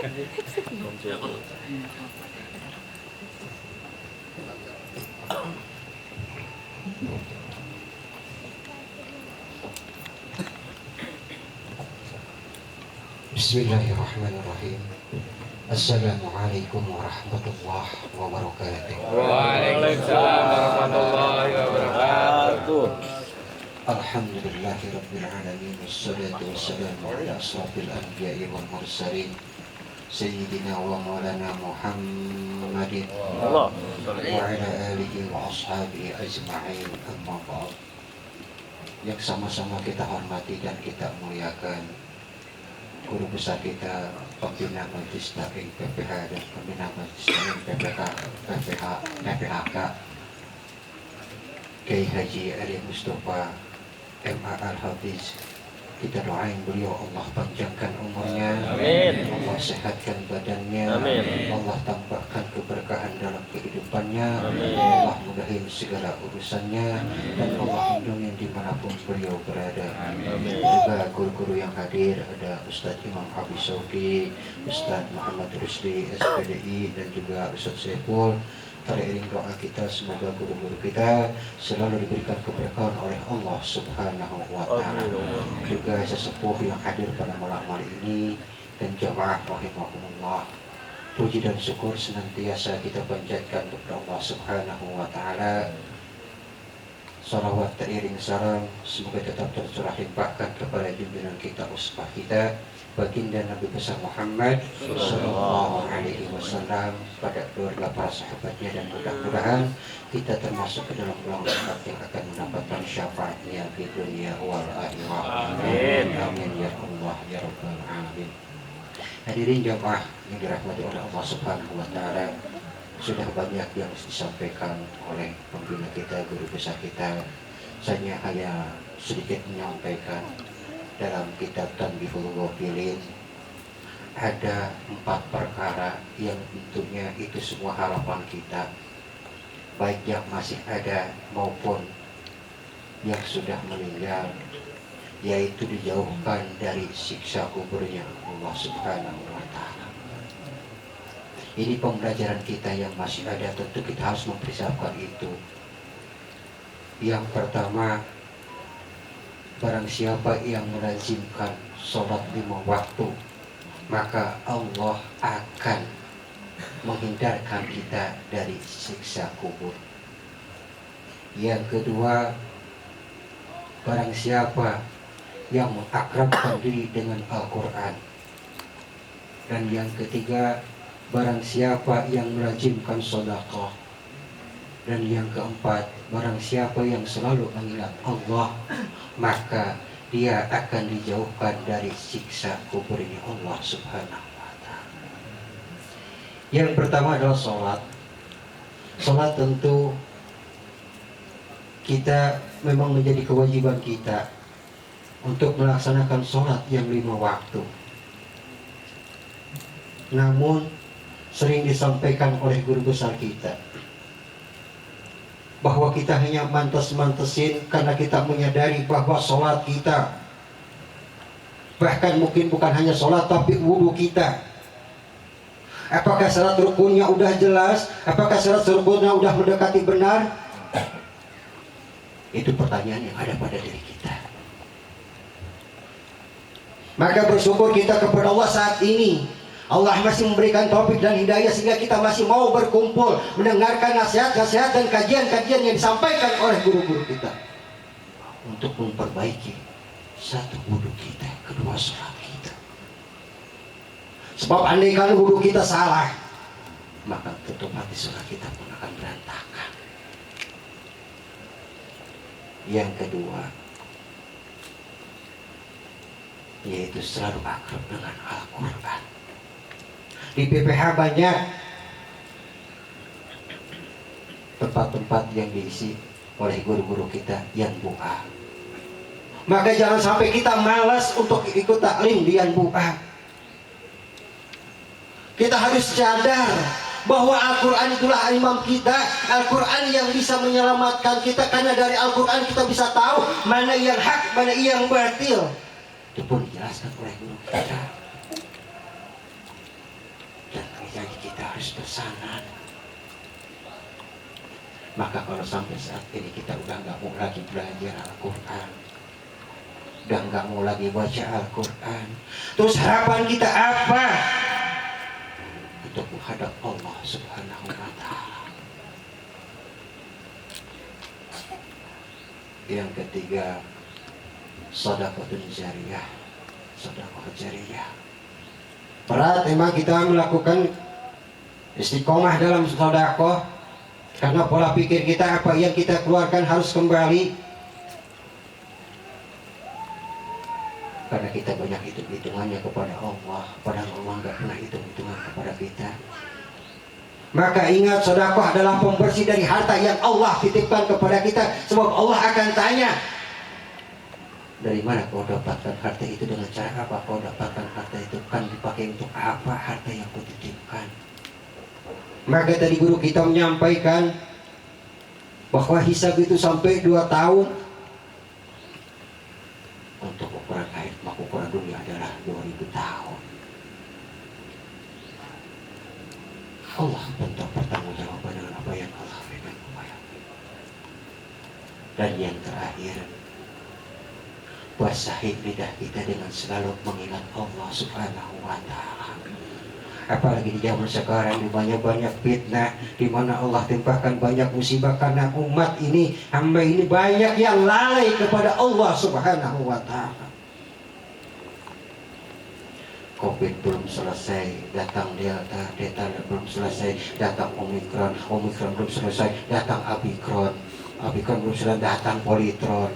Bismillahirrahmanirrahim. Assalamualaikum warahmatullahi wabarakatuh. Waalaikumsalam warahmatullahi wabarakatuh. Alhamdulillahirabbil alamin wassalatu wassalamu ala asrofil anbiya'i wal mursalin sayyidina wa maulana Muhammadin wa ala alihi wa ashabihi ajma'in, amma ba'd. Yang sama-sama kita hormati dan kita muliakan guru besar kita, pembina Majelis Taklim PPH dan pembina Majelis Taklim PPHK Kiai Haji Ali Mustafa MA Al-Hafiz. Kita doain beliau, Allah panjangkan umurnya, Amin. Allah sehatkan badannya, Amin. Allah tambahkan keberkahan dalam kehidupannya, Amin. Allah mudahin segala urusannya, dan Allah lindungi dimanapun beliau berada. Amin. Juga guru-guru yang hadir, ada Ustadz Imam Habib Sauki, Ustadz Muhammad Rusli SPDI, dan juga Ustadz Saiful. Teriring doa kita, semoga guru-guru kita selalu diberikan keberkahan oleh Allah Subhanahu wa Ta'ala. Juga sesepuh yang hadir pada malam hari ini dan jamaah rahimahumullah. Puji dan syukur senantiasa kita panjatkan kepada Allah Subhanahu wa Ta'ala. Salawat teriring salam semoga tetap tercurah limpahkan kepada junjungan kita, uswah kita, baginda Nabi besar Muhammad sallallahu alaihi wasallam, pada keluarga para sahabatnya, dan mudah-mudahan kita termasuk ke dalam golongan umat yang akan mendapatkan syafaatnya di dunia wal akhirah. Amin. Amin ya Allah ya rabbal alamin. Hadirin jamaah yang dirahmati oleh Allah Subhanahu wa Ta'ala, sudah banyak yang disampaikan oleh pembina kita, guru besar kita. Saya hanya sedikit menyampaikan dalam kitab Tanbihul Ghafilin ada 4 perkara yang tentunya itu semua harapan kita, baik yang masih ada maupun yang sudah meninggal, yaitu dijauhkan dari siksa kuburnya Allah Subhanahu wa Ta'ala. Ini pembelajaran kita yang masih ada, tentu kita harus mempersiapkan itu. Yang pertama, barang siapa yang melazimkan sholat 5 waktu, maka Allah akan menghindarkan kita dari siksa kubur. Yang kedua, barang siapa yang mengakrabkan diri dengan Al-Quran. Dan yang ketiga, barang siapa yang melazimkan sedekah. Dan yang keempat, barang siapa yang selalu mengingat Allah, maka dia akan dijauhkan dari siksa kubur ini Allah Subhanahu wa Ta'ala. Yang pertama adalah sholat. Sholat tentu kita memang menjadi kewajiban kita untuk melaksanakan sholat yang 5 waktu. Namun sering disampaikan oleh guru besar kita bahwa kita hanya mantes-mantesin karena kita menyadari bahwa sholat kita, bahkan mungkin bukan hanya sholat tapi wudhu kita, apakah syarat rukunnya udah jelas, apakah syarat rukunnya udah mendekati benar, itu pertanyaan yang ada pada diri kita. Maka bersyukur kita kepada Allah saat ini, Allah masih memberikan taufik dan hidayah sehingga kita masih mau berkumpul mendengarkan nasihat-nasihat dan kajian-kajian yang disampaikan oleh guru-guru kita untuk memperbaiki satu wudhu kita, kedua sholat kita. Sebab andai kalau wudhu kita salah, maka otomatis sholat kita pun akan berantakan. Yang kedua, yaitu selalu akrab dengan Al-Quran. Di PPH banyak tempat-tempat yang diisi oleh guru-guru kita yang buah. Maka jangan sampai kita malas untuk ikut taklim di yang buah. Kita harus sadar bahwa Al-Quran itulah imam kita. Al-Quran yang bisa menyelamatkan kita, karena dari Al-Quran kita bisa tahu mana yang hak, mana yang batil. Itu pun dijelaskan oleh guru kita. Jadi kita harus bersandar. Maka kalau sampai saat ini kita udah nggak mau lagi belajar Al-Quran, udah nggak mau lagi baca Al-Quran, terus harapan kita apa? Untuk menghadap Allah Subhanahu wa Ta'ala. Yang ketiga, sedekahun jariyah. Sedekah jariyah. Berat memang kita melakukan istiqomah dalam sedekah. Karena pola pikir kita, apa yang kita keluarkan harus kembali. Karena kita banyak hitung-hitungannya kepada Allah, padahal Allah nggak pernah hitung-hitungan kepada kita. Maka ingat, sedekah adalah pembersih dari harta yang Allah titipkan kepada kita. Sebab Allah akan tanya, dari mana kau dapatkan harta itu, dengan cara apa kau dapatkan harta itu, kan dipakai untuk apa harta yang kau titipkan. Maka tadi guru kita menyampaikan bahwa hisab itu sampai 2 tahun. Untuk ukuran akhir, maka ukuran dunia adalah 2000 tahun. Allah bentuk pertanggungjawaban dengan apa yang Allah berikan kepada kita. Dan yang terakhir, basahi lidah kita dengan selalu mengingat Allah Subhanahu wa Ta'ala. Apalagi di zaman sekarang, di banyak fitnah, di mana Allah timpakan banyak musibah karena umat ini, hamba ini banyak yang lalai kepada Allah Subhanahu wa Ta'ala. Covid belum selesai, datang Delta belum selesai, datang Omikron belum selesai, datang Abikron belum selesai, datang Politron.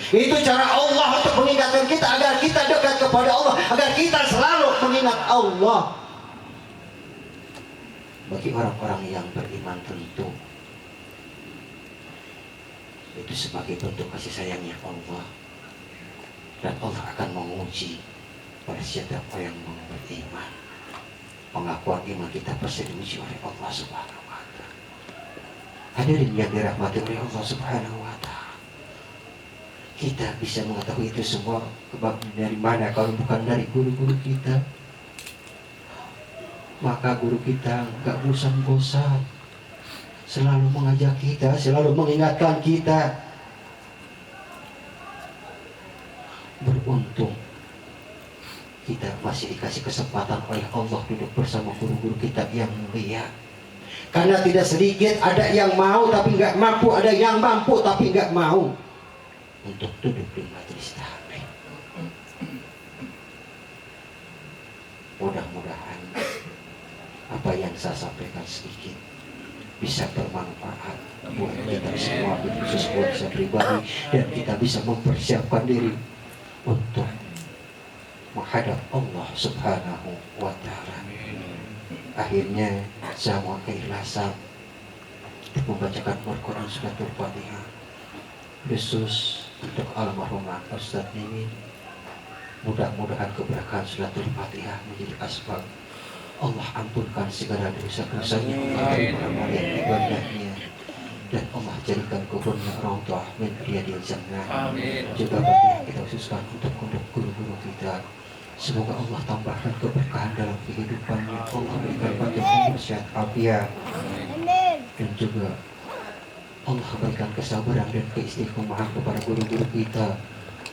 Itu cara Allah untuk mengingatkan kita agar kita dekat kepada Allah, agar kita selalu mengingat Allah. Bagi orang-orang yang beriman tentu itu sebagai bentuk kasih sayangnya Allah, dan Allah akan menguji pada siapa yang mau beriman. Pengakuan iman kita pasti diuji oleh Allah Subhanahu wa Ta'ala. Hadirin yang dirahmati oleh Allah Subhanahu wa Ta'ala, kita bisa mengetahui itu semua dari mana kalau bukan dari guru-guru kita. Maka guru kita gak bosan-bosan selalu mengajak kita, selalu mengingatkan kita. Beruntung kita masih dikasih kesempatan oleh Allah duduk bersama guru-guru kita yang mulia. Karena tidak sedikit ada yang mau tapi gak mampu, ada yang mampu tapi gak mau untuk duduk di majelis tahlim. Mudah-mudahan apa yang saya sampaikan sedikit bisa bermanfaat buat kita semua, khusus buat saya pribadi, dan kita bisa mempersiapkan diri untuk menghadap Allah Subhanahu wa Ta'ala. Akhirnya saya mohon keikhlasan untuk membacakan Al-Quran Suratul Fatihah khusus untuk almarhumah Ustadz Mimin. Mudah-mudahan keberkahan Suratul Fatihah menjadi asbab Allah ampunkan segala dosa-dosanya, amal ibadahnya, dan Allah jadikan kuburnya raudhah min riyadil jannah. Juga Fatihah kita khususkan untuk guru-guru kita. Semoga Allah tambahkan keberkahan dalam kehidupannya, Allah berikan panjang umur sehat afiat, dan juga Allah berikan kesabaran dan keistiqomahan kepada guru-guru kita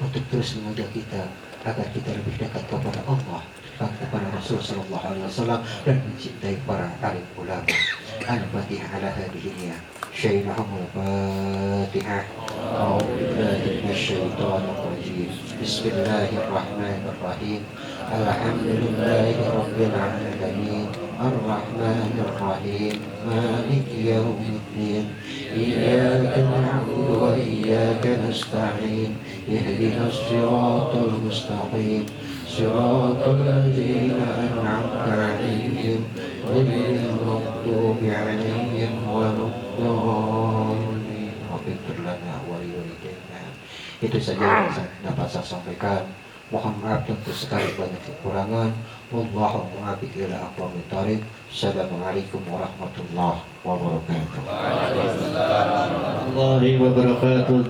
untuk terus mengajak kita agar kita lebih dekat kepada Allah, kepada Rasul sallallahu alaihi wasallam, dan mencintai para alim ulama. Al-Fatihah ala hadhihi Syairahumul Fatihah. A'udzubillahi minasyaitonir rajim. Bismillahirrahmanirrahim. Alhamdulillahi rabbil alamin. Ar-Rahmanir Rahim. Maliki yaumiddin. Iyyaka na'budu wa iyyaka nasta'in. Ihdinas siratal mustaqim. Siratal ladzina an'amta 'alaihim ghairil maghdubi 'alaihim waladdallin. Waghfir lana wa liwalidayna. Itu saja yang dapat saya sampaikan. Mohon maaf tentu sekali banyak kekurangan. Wallahu muwaffiq ila aqwamit thoriq. Assalamualaikum warahmatullahi wabarakatuh. Waalaikumsalam warahmatullahi wabarakatuh.